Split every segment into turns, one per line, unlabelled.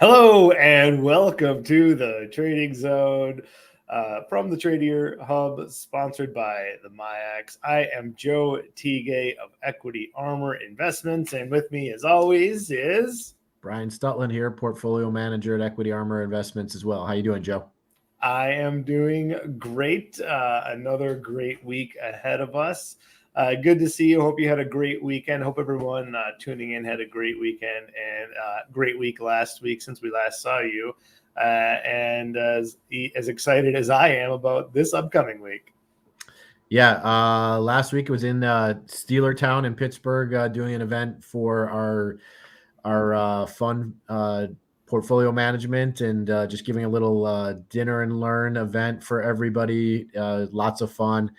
Hello and welcome to the Trading Zone from the Tradier Hub, sponsored by the MyAx. I am Joe Teague of Equity Armor Investments, and with me, as always, is
Brian Stutland here, portfolio manager at Equity Armor Investments as well. How you doing, Joe?
I am doing great. Another great week ahead of us. Good to see you. Hope you had a great weekend. Hope everyone tuning in had a great weekend and great week last week since we last saw you. And as excited as I am about this upcoming week.
Yeah, last week it was in Steeler Town in Pittsburgh doing an event for our fund portfolio management and just giving a little dinner and learn event for everybody. Lots of fun.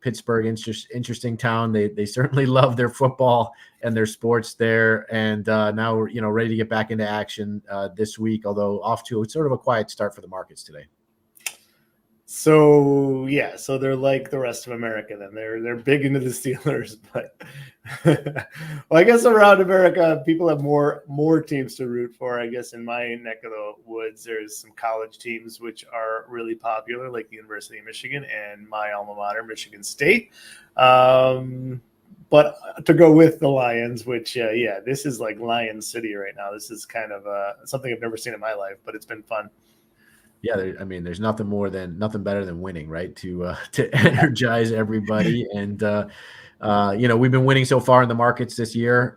Pittsburgh, interesting town. They certainly love their football and their sports there. And now we're ready to get back into action this week. Although off to sort of a quiet start for the markets today.
So yeah, so they're like the rest of America. Then they're big into the Steelers, but well, I guess around America, people have more teams to root for. I guess in my neck of the woods, there's some college teams which are really popular, like the University of Michigan and my alma mater, Michigan State. But to go with the Lions, which yeah, this is like Lion City right now. This is kind of something I've never seen in my life, but it's been fun.
Yeah, there's nothing better than winning, right? To energize everybody, and we've been winning so far in the markets this year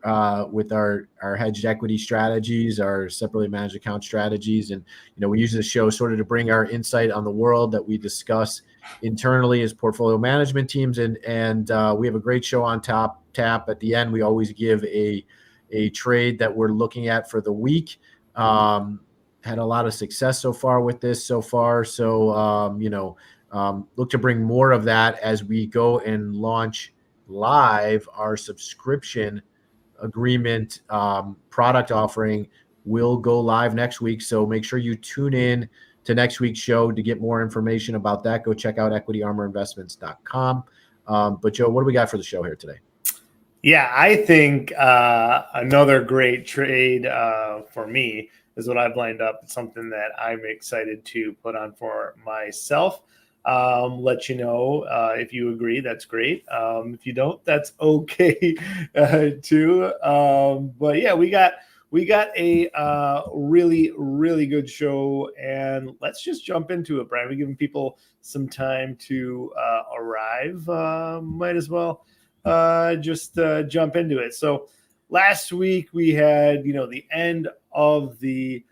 with our hedged equity strategies, our separately managed account strategies, and we use this show sort of to bring our insight on the world that we discuss internally as portfolio management teams, and we have a great show on tap. At the end, we always give a trade that we're looking at for the week. Had a lot of success so far with this so far. So, look to bring more of that as we go and launch live our subscription agreement product offering will go live next week. So make sure you tune in to next week's show to get more information about that. Go check out equityarmorinvestments.com. But Joe, what do we got for the show here today?
Yeah, I think another great trade for me is what I've lined up. It's something that I'm excited to put on for myself. Let you know if you agree, that's great. If you don't, that's okay too. But yeah, we got a really good show, and let's just jump into it, Brian. We're giving people some time to arrive. Might as well just jump into it. So last week we had, the end of the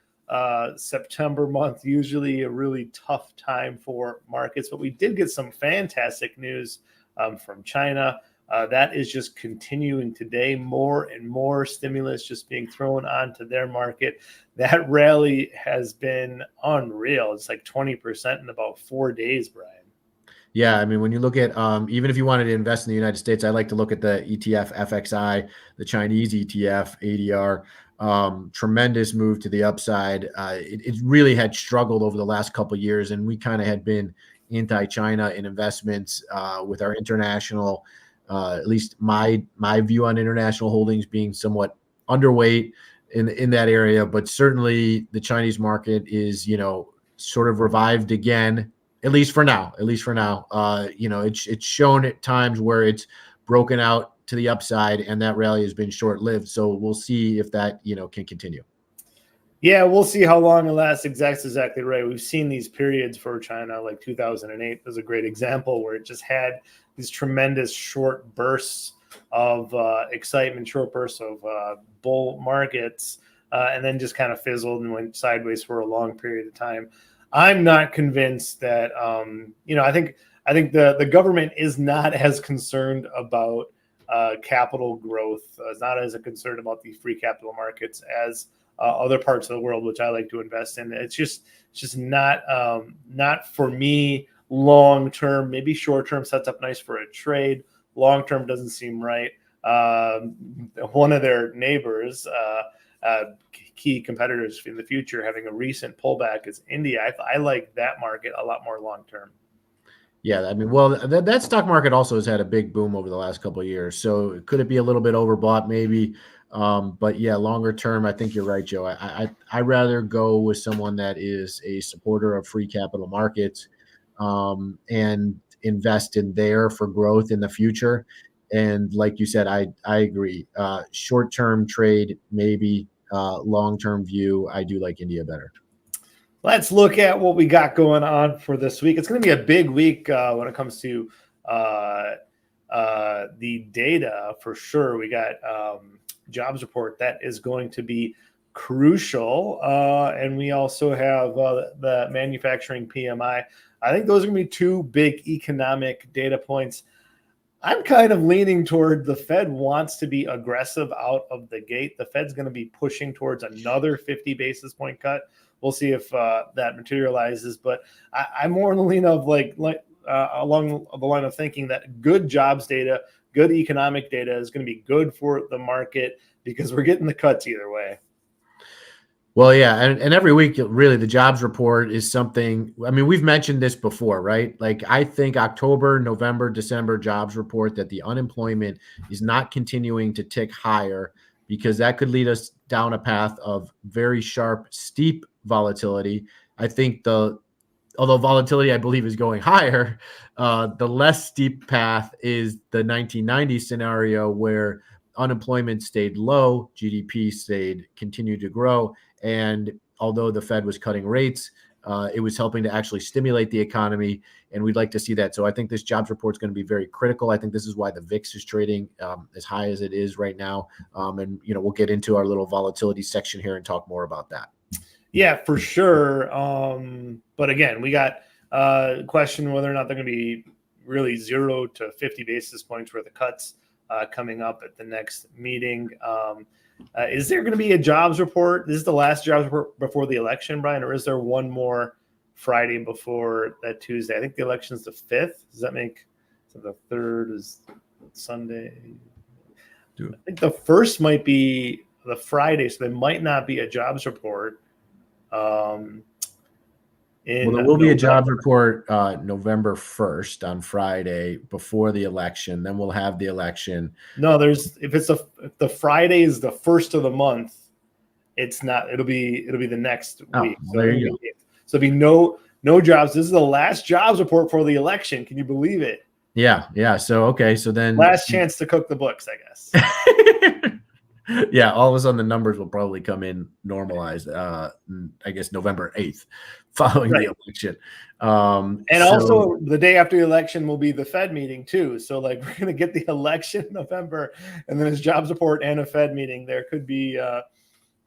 September month, usually a really tough time for markets, but we did get some fantastic news from China. That is just continuing today. More and more stimulus just being thrown onto their market. That rally has been unreal. It's like 20% in about 4 days, Brian.
Yeah, I mean, when you look at even if you wanted to invest in the United States, I like to look at the ETF FXI, the Chinese ETF ADR. Tremendous move to the upside. It really had struggled over the last couple of years, and we kind of had been anti-China in investments with our international, at least my view on international holdings being somewhat underweight in that area. But certainly, the Chinese market is sort of revived again. At least for now. It's shown at times where it's broken out to the upside, and that rally has been short-lived. So we'll see if that can continue.
Yeah, we'll see how long it lasts. Exactly right. We've seen these periods for China, like 2008 was a great example where it just had these tremendous short bursts of excitement, short bursts of bull markets, and then just kind of fizzled and went sideways for a long period of time. I'm not convinced that I think the government is not as concerned about capital growth. Is not as concerned about the free capital markets as other parts of the world, which I like to invest in. It's just not for me long term. Maybe short term sets up nice for a trade. Long term doesn't seem right. One of their neighbors. Key competitors in the future having a recent pullback is India. I like that market a lot more long term.
Yeah, I mean, well, that stock market also has had a big boom over the last couple of years. So could it be a little bit overbought? Maybe But yeah, longer term, I think you're right, Joe. I rather go with someone that is a supporter of free capital markets, and invest in there for growth in the future. And like you said, I agree. Short term trade, maybe. Long term view, I do like India better.
Let's look at what we got going on for this week. It's going to be a big week when it comes to the data for sure. We got jobs report that is going to be crucial, and we also have the manufacturing PMI. I think those are going to be two big economic data points. I'm kind of leaning toward the Fed wants to be aggressive out of the gate. The Fed's going to be pushing towards another 50 basis point cut. We'll see if that materializes, but I'm more in the lean of along the line of thinking that good jobs data, good economic data is going to be good for the market because we're getting the cuts either way.
Well, yeah, and every week, really, the jobs report is something. I mean, we've mentioned this before, right? Like, I think October, November, December jobs report that the unemployment is not continuing to tick higher, because that could lead us down a path of very sharp, steep volatility. I think although volatility, I believe, is going higher, the less steep path is the 1990 scenario where unemployment stayed low, GDP continued to grow, and although the Fed was cutting rates, it was helping to actually stimulate the economy, and we'd like to see that. So I think this jobs report is going to be very critical. I think this is why the VIX is trading as high as it is right now, and we'll get into our little volatility section here and talk more about that.
Yeah, for sure. But again, we got a question whether or not they're going to be really 0 to 50 basis points worth of cuts coming up at the next meeting. Is there going to be a jobs report? This is the last jobs report before the election, Brian, or is there one more Friday before that Tuesday? I think the election's the 5th. Does that make so the 3rd is Sunday? I think the 1st might be the Friday, so there might not be a jobs report.
There will be a jobs report November 1st on Friday before the election. Then we'll have the election.
No, if the Friday is the 1st of the month, it's not. It'll be the next week.
So there you go.
So it'll be no jobs. This is the last jobs report for the election. Can you believe it?
Yeah. So okay. So then
last chance to cook the books, I guess.
Yeah, all of a sudden the numbers will probably come in normalized. I guess November 8th, following the election.
Also the day after the election will be the Fed meeting too. So we're going to get the election in November, and then his jobs report and a Fed meeting. There could be,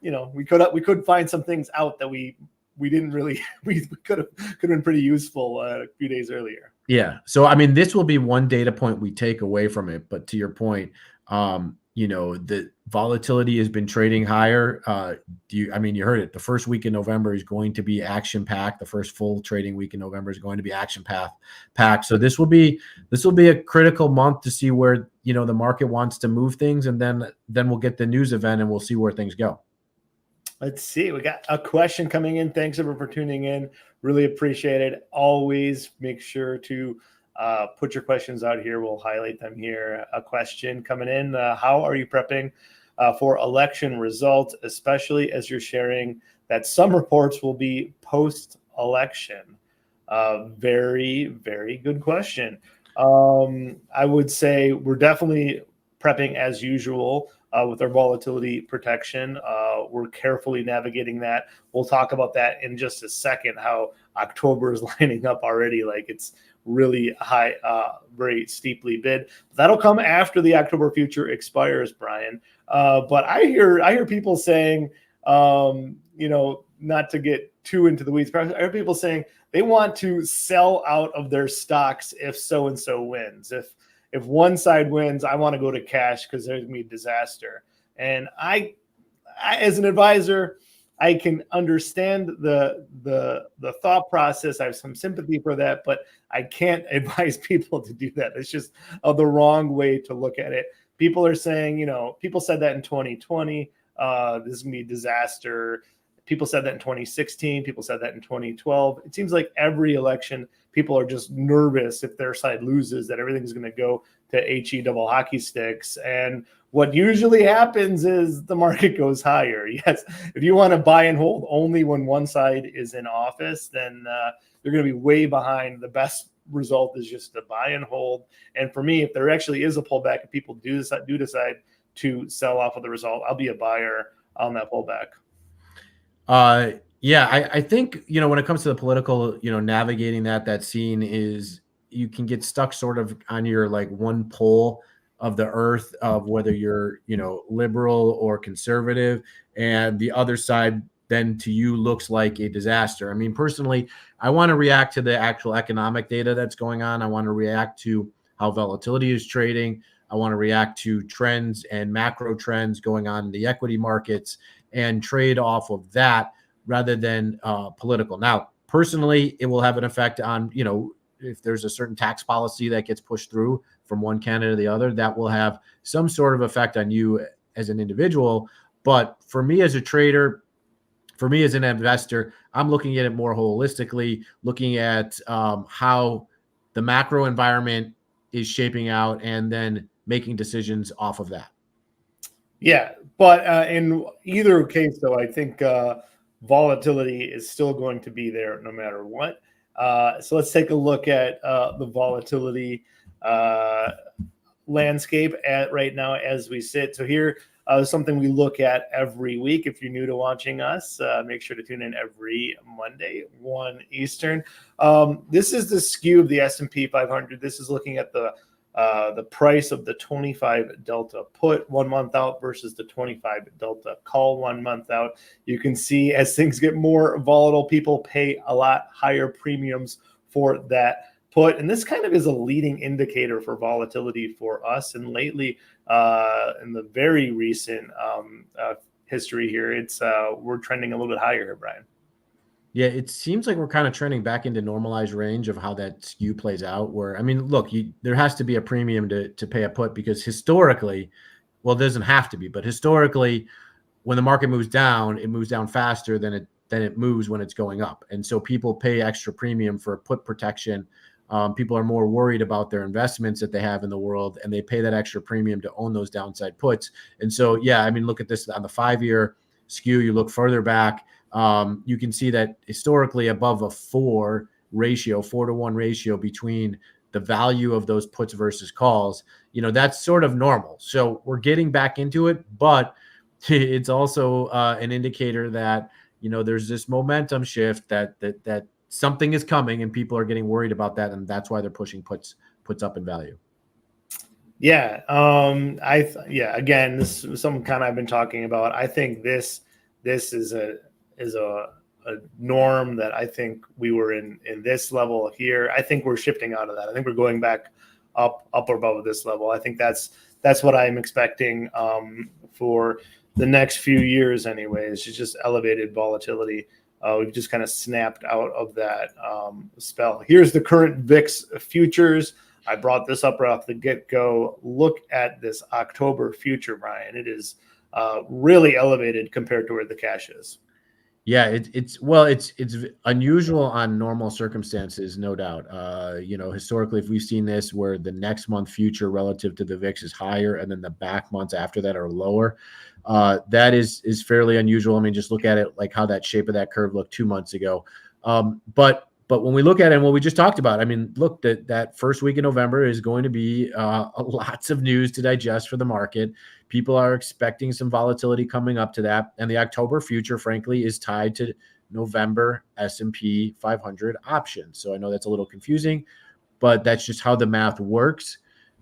we could find some things out that we didn't really we could have been pretty useful a few days earlier.
Yeah. So I mean, this will be one data point we take away from it. But to your point, the volatility has been trading higher. You heard it. The first week in November is going to be action packed. The first full trading week in November is going to be action packed. So this will be a critical month to see where, the market wants to move things. And then we'll get the news event and we'll see where things go.
Let's see. We got a question coming in. Thanks everyone for tuning in. Really appreciate it. Always make sure to put your questions out here. We'll highlight them here. A question coming in. How are you prepping for election results, especially as you're sharing that some reports will be post-election? Very, very good question. I would say we're definitely prepping as usual with our volatility protection. We're carefully navigating that. We'll talk about that in just a second, how October is lining up already. It's really high, very steeply bid. That'll come after the October future expires, Brian. But I hear people saying, not to get too into the weeds, but I hear people saying they want to sell out of their stocks if so-and-so wins. If one side wins, I want to go to cash because there's going to be a disaster. And I, as an advisor, I can understand the thought process. I have some sympathy for that, but I can't advise people to do that. It's just the wrong way to look at it. People are saying, people said that in 2020, this is going to be a disaster. People said that in 2016. People said that in 2012. It seems like every election, people are just nervous if their side loses that everything's going to go to HE double hockey sticks. And what usually happens is the market goes higher. Yes, if you want to buy and hold only when one side is in office, then you're going to be way behind. The best result is just to buy and hold. And for me, if there actually is a pullback, if people do decide to sell off of the result, I'll be a buyer on that pullback.
Yeah, I think, when it comes to the political, navigating that scene is you can get stuck sort of on your like one pole of the earth of whether you're, liberal or conservative, and the other side then to you looks like a disaster. I mean, personally, I want to react to the actual economic data that's going on. I want to react to how volatility is trading. I want to react to trends and macro trends going on in the equity markets and trade off of that rather than political. Now, personally, it will have an effect on, if there's a certain tax policy that gets pushed through from one candidate to the other, that will have some sort of effect on you as an individual. But for me as a trader, for me as an investor, I'm looking at it more holistically, looking at how the macro environment is shaping out and then making decisions off of that.
Yeah, but in either case, though, I think volatility is still going to be there no matter what. So let's take a look at the volatility landscape at right now as we sit. So here is something we look at every week. If you're new to watching us, make sure to tune in every Monday, 1 Eastern. This is the skew of the S&P 500. This is looking at the price of the 25 delta put 1 month out versus the 25 delta call 1 month out. You can see as things get more volatile, people pay a lot higher premiums for that put. And this kind of is a leading indicator for volatility for us. And lately, in the very recent history here, it's we're trending a little bit higher here, Brian.
Yeah, it seems like we're kind of trending back into normalized range of how that skew plays out. Where, I mean, look, there has to be a premium to pay a put because historically, well, it doesn't have to be, but historically, when the market moves down, it moves down faster than it moves when it's going up, and so people pay extra premium for put protection. People are more worried about their investments that they have in the world, and they pay that extra premium to own those downside puts. And so, yeah, I mean, look at this on the 5-year skew. You look further back. You can see that historically above a 4 to 1 ratio between the value of those puts versus calls, that's sort of normal. So we're getting back into it, but it's also an indicator that, there's this momentum shift that something is coming and people are getting worried about that. And that's why they're pushing puts up in value.
Yeah. Again, this is something kind of I've been talking about. I think this is a norm that I think we were in this level here. I think we're shifting out of that. I think we're going back up or above this level. I think that's what I'm expecting for the next few years anyways. It's just elevated volatility. We've just kind of snapped out of that spell. Here's the current VIX futures. I brought this up right off the get-go. Look at this October future, Brian. It is really elevated compared to where the cash is.
Yeah, it's unusual on normal circumstances, no doubt. Historically, if we've seen this where the next month future relative to the VIX is higher, and then the back months after that are lower, that is fairly unusual. I mean, just look at it like how that shape of that curve looked 2 months ago. But when we look at it and what we just talked about, I mean, look, that first week in November is going to be lots of news to digest for the market. People are expecting some volatility coming up to that. And the October future, frankly, is tied to November S&P 500 options. So I know that's a little confusing, but that's just how the math works.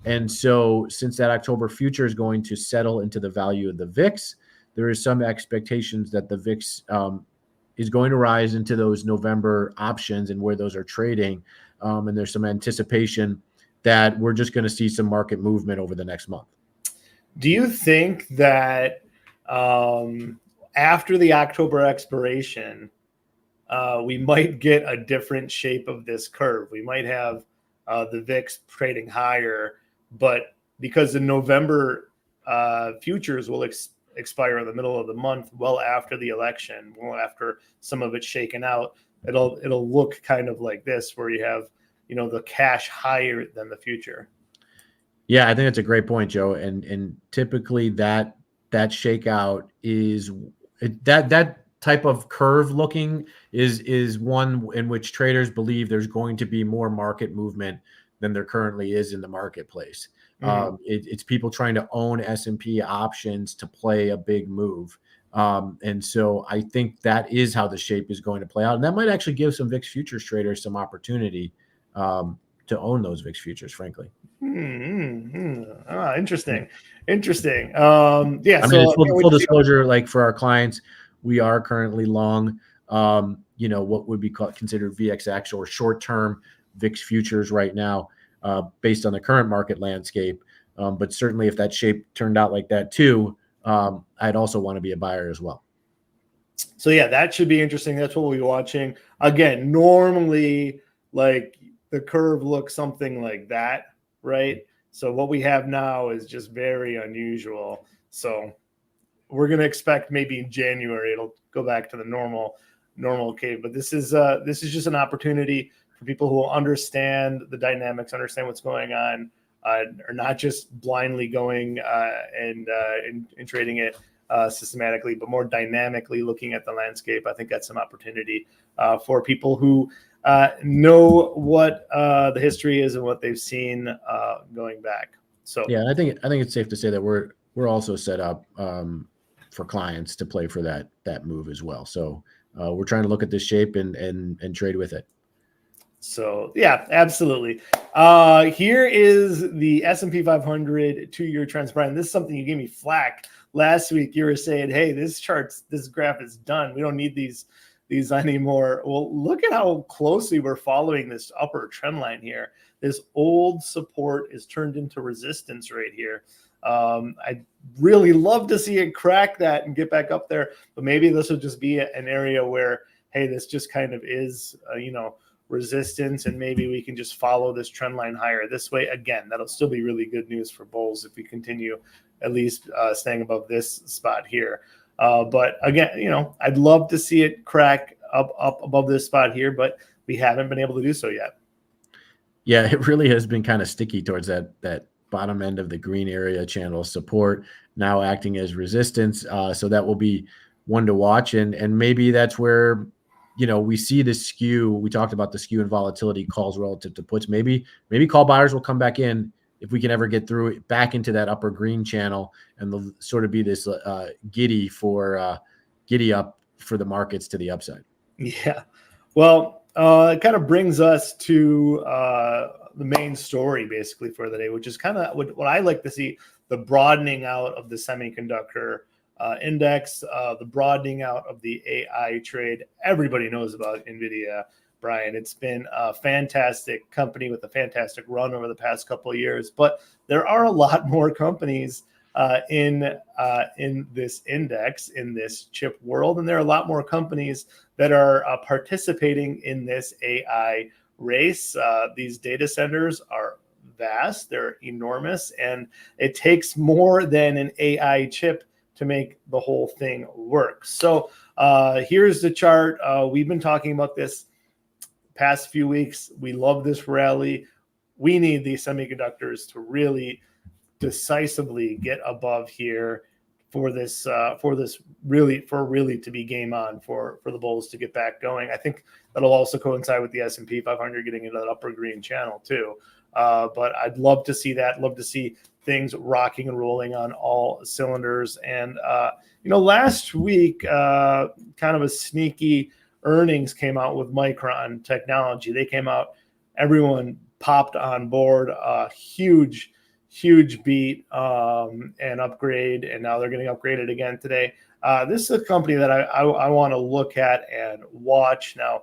And so since that October future is going to settle into the value of the VIX, there is some expectations that the VIX is going to rise into those November options and where those are trading. And there's some anticipation that we're just going to see some market movement over the next month.
Do you think that after the October expiration, we might get a different shape of this curve? We might have the VIX trading higher, but because the November futures will expire in the middle of the month, well after the election, well after some of it's shaken out, it'll look kind of like this, where you have, the cash higher than the future.
Yeah, I think that's a great point, Joe. And typically that shakeout is that type of curve looking is one in which traders believe there's going to be more market movement than there currently is in the marketplace.
Mm-hmm.
It's people trying to own S&P options to play a big move. And so I think that is how the shape is going to play out. And that might actually give some VIX futures traders some opportunity to own those VIX futures, frankly.
Interesting. Interesting. Yeah.
I mean,
So I
it's
can't wait
full
to see.
disclosure, like for our clients, we are currently long, what would be considered VXX or short-term VIX futures right now, based on the current market landscape. But certainly if that shape turned out like that too, I'd also want to be a buyer as well.
So yeah, that should be interesting. That's what we'll be watching. Again, normally like the curve looks something like that, right? So what we have now is just very unusual. So we're going to expect maybe in January it'll go back to the normal cave. But this is just an opportunity for people who will understand the dynamics, understand what's going on, are not just blindly going and trading it systematically, but more dynamically looking at the landscape. I think that's an opportunity for people who know what the history is and what they've seen going back. So
yeah, I think it's safe to say that we're also set up for clients to play for that move as well. So we're trying to look at this shape and trade with it.
So yeah, absolutely. Here is the S&P 500 2-year trends. Brian, this is something you gave me flack last week. You were saying, hey, this graph is done. We don't need these anymore. Well, look at how closely we're following this upper trend line here. This old support is turned into resistance right here. I'd really love to see it crack that and get back up there, but maybe this will just be an area where, hey, this just kind of is, resistance, and maybe we can just follow this trend line higher this way. Again, that'll still be really good news for bulls if we continue at least staying above this spot here. But again, I'd love to see it crack up above this spot here, but we haven't been able to do so yet.
Yeah, it really has been kind of sticky towards that bottom end of the green area channel support, now acting as resistance. So that will be one to watch, and maybe that's where we see the skew. We talked about the skew and volatility calls relative to puts. Maybe call buyers will come back in if we can ever get through it back into that upper green channel, and they'll sort of be this giddy up for the markets to the upside.
Yeah. Well, it kind of brings us to the main story basically for the day, which is kind of what I like to see: the broadening out of the semiconductor index, the broadening out of the AI trade. Everybody knows about NVIDIA, Brian. It's been a fantastic company with a fantastic run over the past couple of years, but there are a lot more companies in this index, in this chip world, and there are a lot more companies that are participating in this AI race. These data centers are vast, they're enormous, and it takes more than an AI chip to make the whole thing work. So here's the chart. We've been talking about this past few weeks. We love this rally. We need these semiconductors to really decisively get above here for this really to be game on for the bulls to get back going. I think that'll also coincide with the S&P 500 getting into that upper green channel too. But I'd love to see that. Love to see things rocking and rolling on all cylinders. And last week, kind of a sneaky earnings came out with Micron Technology. They came out, everyone popped on board. Huge beat and upgrade, and now they're getting upgraded again today. This is a company that I want to look at and watch. Now,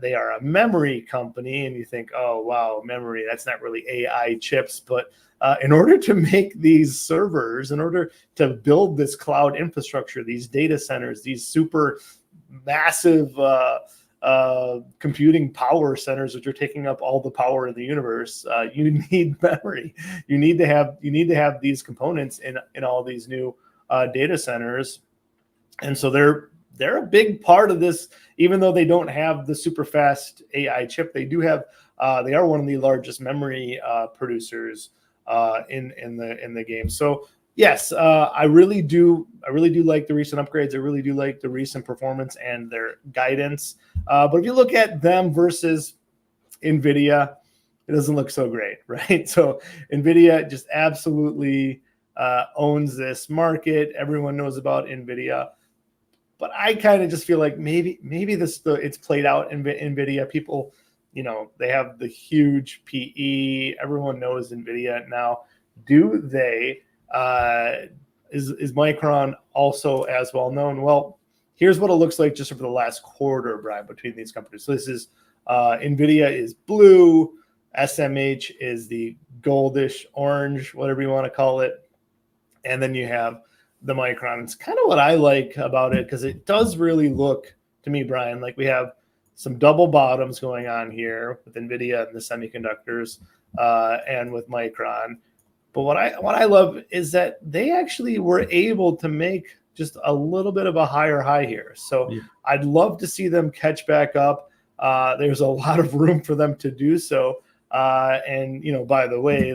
they are a memory company, and you think, oh, wow, memory, that's not really AI chips. But in order to make these servers, in order to build this cloud infrastructure, these data centers, these super massive computing power centers, which are taking up all the power in the universe, you need memory. You need to have these components in all these new data centers, and so they're a big part of this. Even though they don't have the super fast AI chip, they do have. They are one of the largest memory producers in the game. So yes, I really do like the recent upgrades. I really do like the recent performance and their guidance. But if you look at them versus NVIDIA, it doesn't look so great, right? So NVIDIA just absolutely owns this market. Everyone knows about NVIDIA. But I kind of just feel like maybe it's played out in NVIDIA. People, they have the huge PE. Everyone knows NVIDIA now. Do they? Is Micron also as well known? Well, here's what it looks like just over the last quarter, Brian, between these companies. So this is NVIDIA is blue, SMH is the goldish orange, whatever you want to call it, and then you have the Micron. It's kind of what I like about it because it does really look to me, Brian, like we have some double bottoms going on here with NVIDIA and the semiconductors and with Micron. But what I love is that they actually were able to make just a little bit of a higher high here. So yeah. I'd love to see them catch back up. There's a lot of room for them to do so. And, by the way,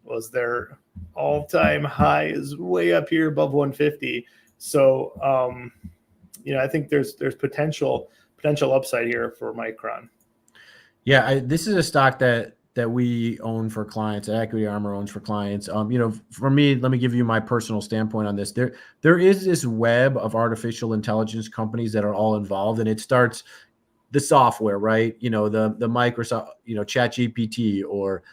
was their all-time high is way up here above 150. So, I think there's potential upside here for Micron.
Yeah, this is a stock that we own for clients, that Equity Armor owns for clients. For me, let me give you my personal standpoint on this. There is this web of artificial intelligence companies that are all involved, and it starts the software, right? The Microsoft, ChatGPT or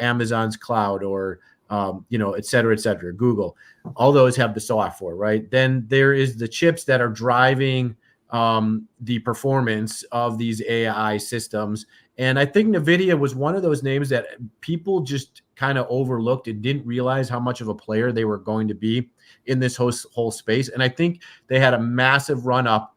Amazon's cloud or et cetera, Google. All those have the software, right? Then there is the chips that are driving the performance of these AI systems. And I think NVIDIA was one of those names that people just kind of overlooked and didn't realize how much of a player they were going to be in this whole space. And I think they had a massive run up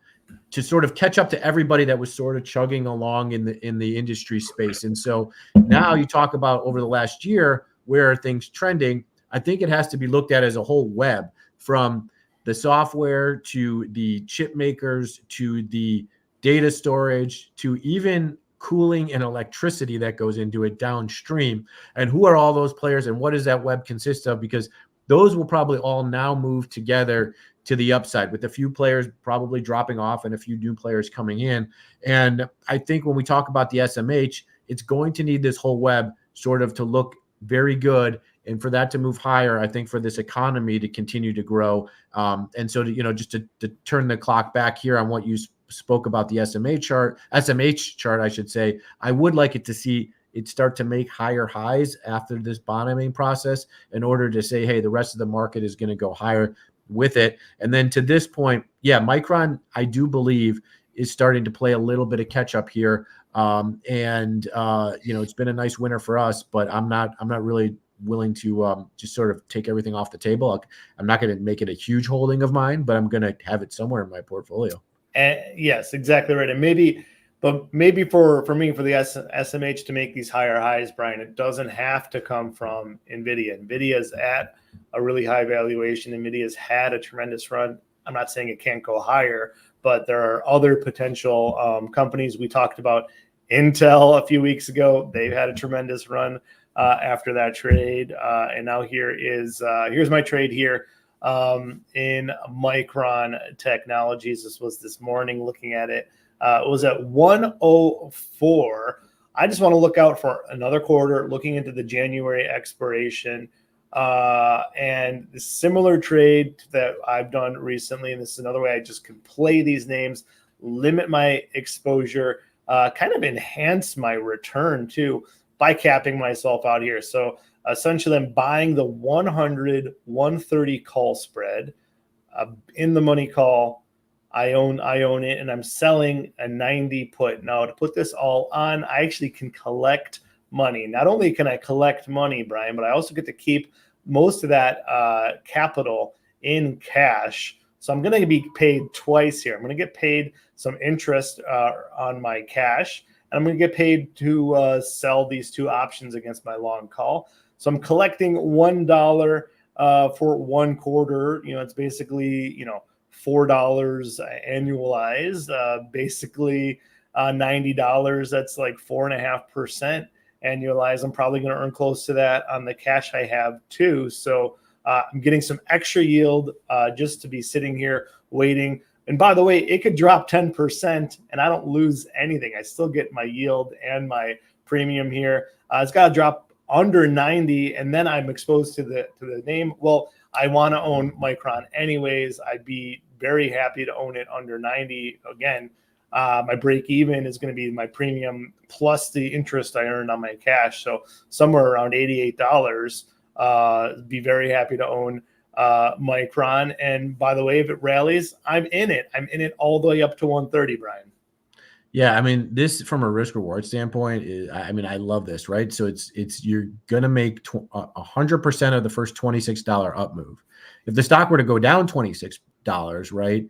to sort of catch up to everybody that was sort of chugging along in the industry space. And so now you talk about over the last year, where are things trending? I think it has to be looked at as a whole web, from the software to the chip makers to the data storage to even cooling and electricity that goes into it downstream. And who are all those players and what does that web consist of? Because those will probably all now move together to the upside, with a few players probably dropping off and a few new players coming in. And I think when we talk about the SMH, it's going to need this whole web sort of to look very good. And for that to move higher, I think for this economy to continue to grow. And so, just to turn the clock back here on what you spoke about, the SMH chart, I should say, I would like it to see it start to make higher highs after this bottoming process in order to say, hey, the rest of the market is going to go higher with it. And then to this point, yeah, Micron, I do believe, is starting to play a little bit of catch up here. It's been a nice winner for us, but I'm not really willing to just sort of take everything off the table. I'm not going to make it a huge holding of mine, but I'm going to have it somewhere in my portfolio.
Yes, exactly right. And maybe for me, for the SMH to make these higher highs, Brian, it doesn't have to come from NVIDIA. NVIDIA is at a really high valuation. NVIDIA's had a tremendous run. I'm not saying it can't go higher, but there are other potential companies. We talked about Intel a few weeks ago. They've had a tremendous run after that trade. And now here's my trade here in Micron Technologies. This was this morning, looking at it. It was at 104. I just want to look out for another quarter, looking into the January expiration. And the similar trade that I've done recently, and this is another way I just can play these names, limit my exposure, kind of enhance my return too, by capping myself out here. So essentially I'm buying the 100-130 call spread in the money call. I own it, and I'm selling a 90 put. Now, to put this all on, I actually can collect money. Not only can I collect money, Brian, but I also get to keep most of that capital in cash. So I'm going to be paid twice here. I'm going to get paid some interest on my cash, and I'm going to get paid to sell these two options against my long call. So I'm collecting $1 for 1 quarter. It's basically $4 annualized, basically $90. That's like 4.5% annualized. I'm probably going to earn close to that on the cash I have too. So I'm getting some extra yield just to be sitting here waiting. And by the way, it could drop 10% and I don't lose anything. I still get my yield and my premium here. It's got to drop under 90 and then I'm exposed to the name. Well, I want to own Micron anyways. I'd be very happy to own it under 90. Again, my break even is going to be my premium plus the interest I earned on my cash. So somewhere around $88. Be very happy to own Micron. And by the way, if it rallies, I'm in it. I'm in it all the way up to 130, Brian.
Yeah, I mean, this from a risk reward standpoint is, I mean, I love this, right? So it's you're gonna make 100% of the first $26 up move. If the stock were to go down $26, right,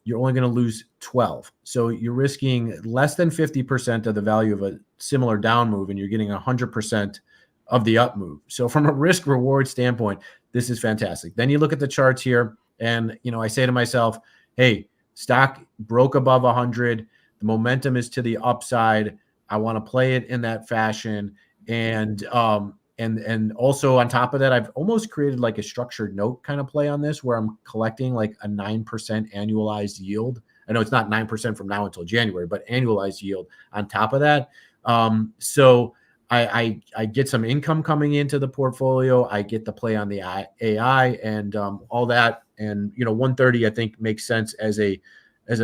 you're only gonna lose 12. So you're risking less than 50% of the value of a similar down move, and you're getting 100% of the up move. So from a risk reward standpoint, this is fantastic. Then you look at the charts here, and I say to myself, hey, stock broke above 100. The momentum is to the upside. I want to play it in that fashion. And also on top of that, I've almost created like a structured note kind of play on this where I'm collecting like a 9% annualized yield. I know it's not 9% from now until January, but annualized yield on top of that. So I get some income coming into the portfolio. I get to play on the AI and all that. And 130 I think makes sense as a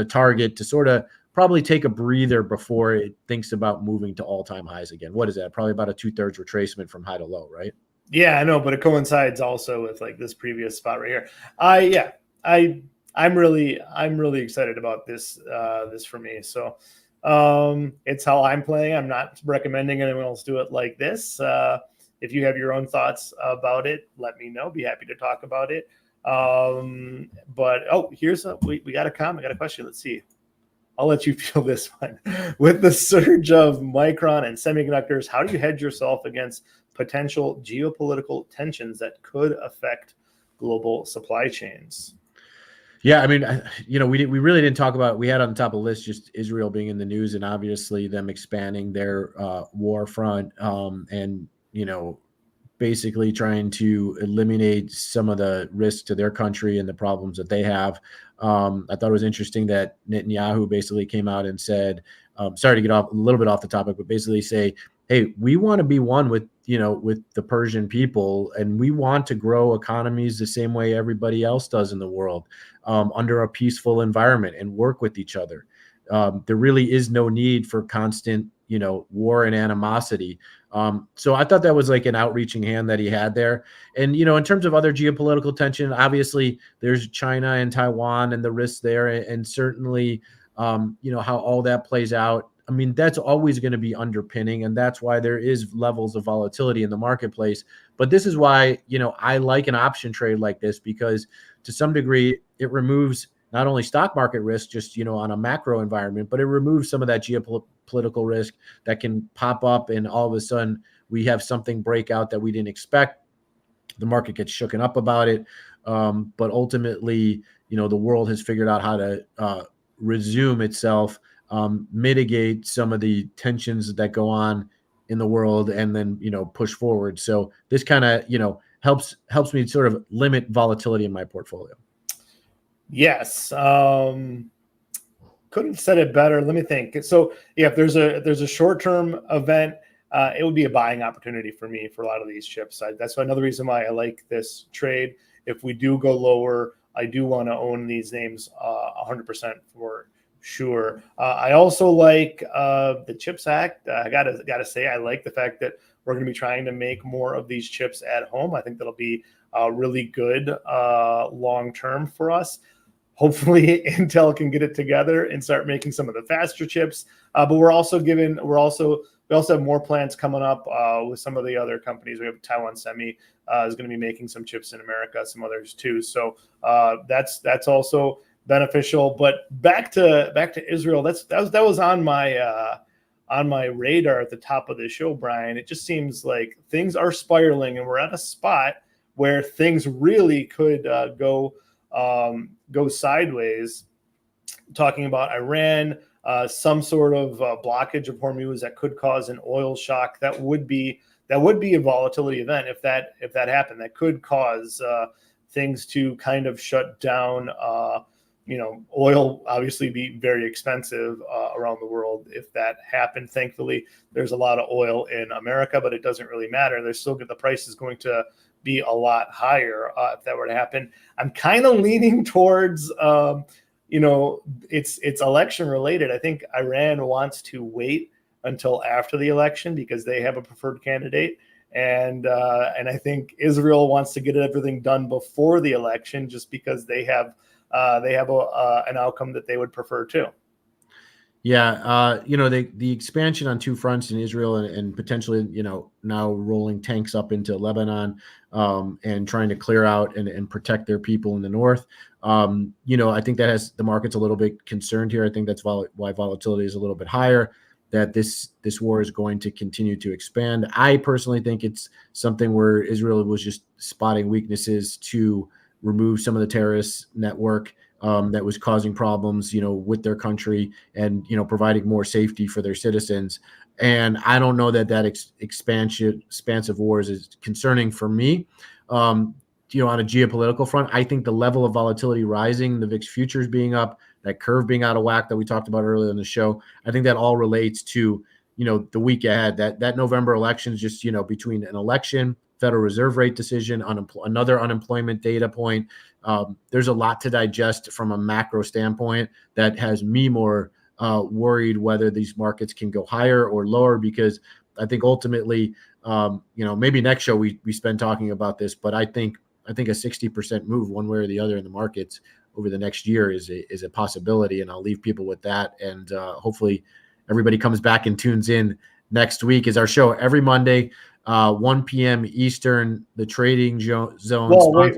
target to sort of probably take a breather before it thinks about moving to all-time highs again. What is that? Probably about a 2/3 retracement from high to low, right?
Yeah, I know, but it coincides also with like this previous spot right here. I'm really excited about this this for me. So it's how I'm playing. I'm not recommending anyone else do it like this. If you have your own thoughts about it, let me know. Be happy to talk about it. But here's we got a comment, got a question. Let's see. I'll let you feel this one. With the surge of Micron and semiconductors, how do you hedge yourself against potential geopolitical tensions that could affect global supply chains?
Yeah, I mean, we really didn't talk about. We had on the top of the list just Israel being in the news and obviously them expanding their war front, and basically trying to eliminate some of the risk to their country and the problems that they have. I thought it was interesting that Netanyahu basically came out and said, sorry to get off a little bit off the topic, but basically say, hey, we want to be one with the Persian people, and we want to grow economies the same way everybody else does in the world, under a peaceful environment and work with each other. There really is no need for constant war and animosity. So I thought that was like an outreaching hand that he had there. And, in terms of other geopolitical tension, obviously there's China and Taiwan and the risks there. And certainly, how all that plays out. I mean, that's always going to be underpinning. And that's why there is levels of volatility in the marketplace. But this is why, I like an option trade like this, because to some degree it removes not only stock market risk, just, on a macro environment, but it removes some of that geopolitical risk that can pop up and all of a sudden we have something break out that we didn't expect. The market gets shooken up about it. But ultimately, the world has figured out how to resume itself, mitigate some of the tensions that go on in the world and then, push forward. So this kind of, helps me sort of limit volatility in my portfolio.
Yes. Couldn't have said it better. Let me think. So yeah, if there's a short-term event, it would be a buying opportunity for me for a lot of these chips. That's another reason why I like this trade. If we do go lower, I do want to own these names 100% for sure. I also like the CHIPS Act. I gotta say, I like the fact that we're going to be trying to make more of these chips at home. I think that'll be really good long term for us. Hopefully, Intel can get it together and start making some of the faster chips. But we also have more plans coming up with some of the other companies. We have Taiwan Semi is going to be making some chips in America, some others too. So that's also beneficial. But back to Israel. That was on my radar at the top of the show, Brian. It just seems like things are spiraling, and we're at a spot where things really could go sideways. Talking about Iran, some sort of blockage of Hormuz that could cause an oil shock. That would be a volatility event if that happened. That could cause things to kind of shut down. Oil obviously be very expensive around the world if that happened. Thankfully, there's a lot of oil in America, but it doesn't really matter. There's still the price is going to be a lot higher if that were to happen. I'm kind of leaning towards it's election related. I think Iran wants to wait until after the election because they have a preferred candidate, and I think Israel wants to get everything done before the election just because they have an outcome that they would prefer too.
Yeah, the expansion on two fronts in Israel and potentially, now rolling tanks up into Lebanon, and trying to clear out and protect their people in the north. I think that has the markets a little bit concerned here. I think that's why volatility is a little bit higher. That this war is going to continue to expand. I personally think it's something where Israel was just spotting weaknesses to remove some of the terrorist network that was causing problems, with their country and, providing more safety for their citizens. And I don't know that expansive wars is concerning for me. On a geopolitical front, I think the level of volatility rising, the VIX futures being up, that curve being out of whack that we talked about earlier in the show, I think that all relates to, the week ahead. That November election is just, between an election, Federal Reserve rate decision, another unemployment data point. There's a lot to digest from a macro standpoint that has me more worried whether these markets can go higher or lower, because I think ultimately, maybe next show we spend talking about this, but I think a 60% move one way or the other in the markets over the next year is a possibility, and I'll leave people with that. And hopefully everybody comes back and tunes in next week. Is our show every Monday, 1 p.m. Eastern, the trading zone.
Well, wait.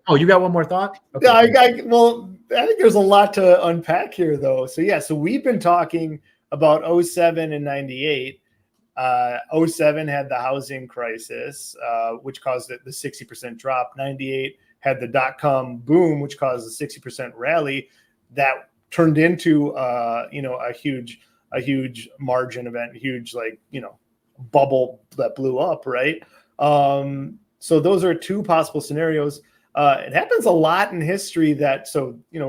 Oh, you got one more thought?
Okay. I think there's a lot to unpack here, though. So we've been talking about 07 and 98. 07 had the housing crisis, which caused the 60% drop. 98 had the dot-com boom, which caused a 60% rally that turned into a huge margin event, huge bubble that blew up, right? So those are two possible scenarios. It happens a lot in history we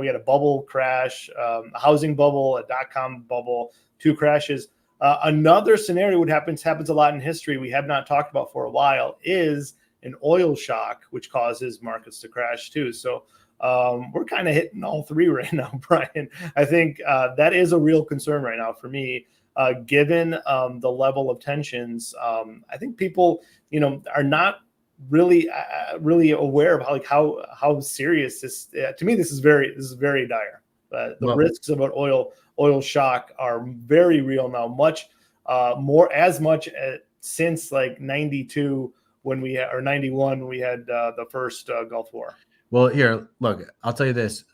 had a bubble crash, a housing bubble, a dot-com bubble, two crashes. Another scenario happens a lot in history we have not talked about for a while is an oil shock, which causes markets to crash too. So we're kind of hitting all three right now, Brian. I think that is a real concern right now for me, given the level of tensions. I think people, are not really aware of how serious this. To me, this is very dire. The risks of an oil shock are very real now, much since 92 or 91 when we had the first Gulf War.
Well, here, look, I'll tell you this,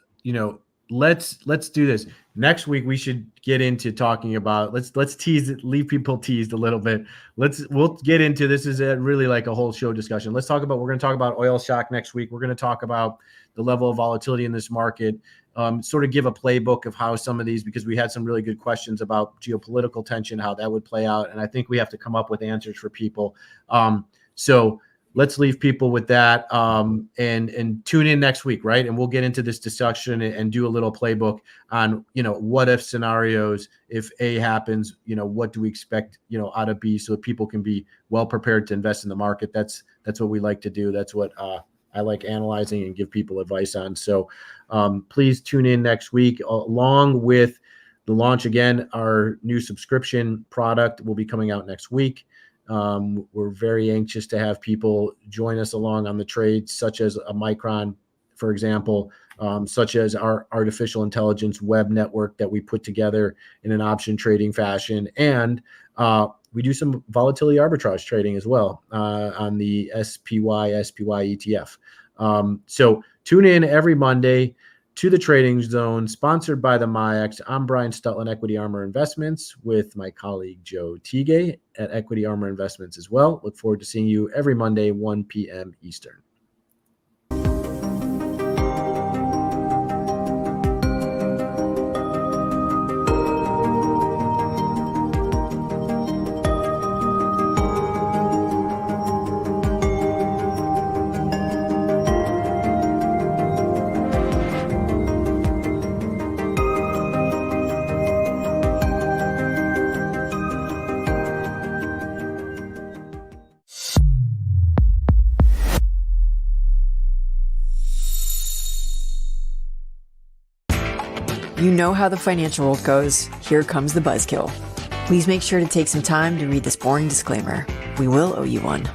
let's do this next week. We should get into talking about, let's tease it, leave people teased a little bit. We'll get into, this is really like a whole show discussion. We're going to talk about oil shock next week. We're going to talk about the level of volatility in this market, sort of give a playbook of how some of these, because we had some really good questions about geopolitical tension, how that would play out. And I think we have to come up with answers for people. So let's leave people with that, and tune in next week, right? And we'll get into this discussion and do a little playbook on, what if scenarios, if A happens, what do we expect, out of B, so that people can be well prepared to invest in the market. That's what we like to do. That's what I like analyzing and give people advice on. So please tune in next week, along with the launch. Again, our new subscription product will be coming out next week. We're very anxious to have people join us along on the trades, such as a Micron, for example, such as our artificial intelligence web network that we put together in an option trading fashion. And we do some volatility arbitrage trading as well on the SPY ETF. So tune in every Monday to the Trading Zone, sponsored by the MIAX. I'm Brian Stutland, Equity Armor Investments, with my colleague Joe Teague at Equity Armor Investments as well. Look forward to seeing you every Monday, 1 p.m. Eastern.
You know how the financial world goes. Here comes the buzzkill. Please make sure to take some time to read this boring disclaimer. We will owe you one.